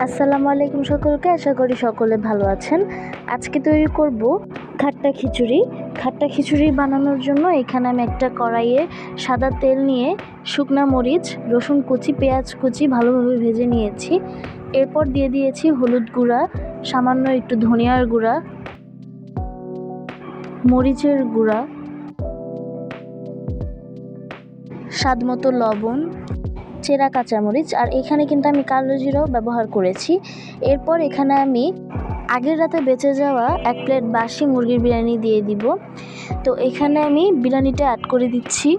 আসসালামু আলাইকুম সকলকে, আশা করি সকলে ভালো আছেন। আজকে তৈরি করব খাট্টা খিচুড়ি। খাট্টা খিচুড়ি বানানোর জন্য এখানে আমি একটা কড়াইয়ে সাদা তেল নিয়ে শুকনা মরিচ, রসুন কুচি, পেঁয়াজ কুচি ভালোভাবে ভেজে নিয়েছি। এরপর দিয়ে দিয়েছি হলুদ গুঁড়া, সামান্য একটু ধনিয়ার গুঁড়া, মরিচের গুঁড়া, স্বাদমতো লবণ, চেরা কাঁচামরিচ, আর এখানে কিন্তু আমি কালো জিরাও ব্যবহার করেছি। এরপর এখানে আমি আগের রাতে বেঁচে যাওয়া 1 প্লেট বাসি মুরগির বিরিয়ানি দিয়ে দিব। তো এখানে আমি বিরিয়ানিটা অ্যাড করে দিচ্ছি।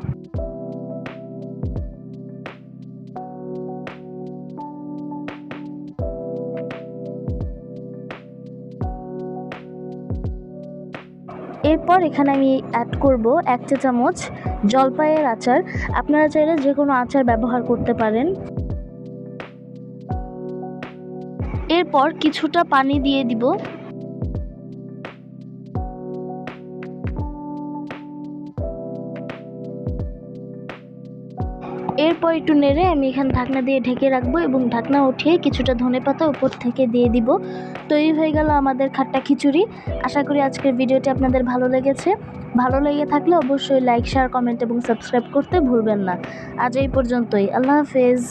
এরপর এখানে আমি অ্যাড করব 1 চা চামচ জলপাইয়ের আচার। আপনারা চাইলে যে কোনো আচার ব্যবহার করতে পারেন। এরপর কিছুটা পানি দিয়ে দিব। এরপর একটু নেড়ে আমি এখানে ঢাকনা দিয়ে ঢেকে রাখবো এবং ঢাকনা উঠিয়ে কিছুটা ধনেপাতা উপর থেকে দিয়ে দিব। তৈরি হয়ে গেল আমাদের খাট্টা খিচুড়ি। আশা করি আজকের ভিডিওটি আপনাদের ভালো লেগেছে। ভালো লেগে থাকলে অবশ্যই লাইক, শেয়ার, কমেন্ট এবং সাবস্ক্রাইব করতে ভুলবেন না। আজ এই পর্যন্তই। আল্লাহ হাফেজ।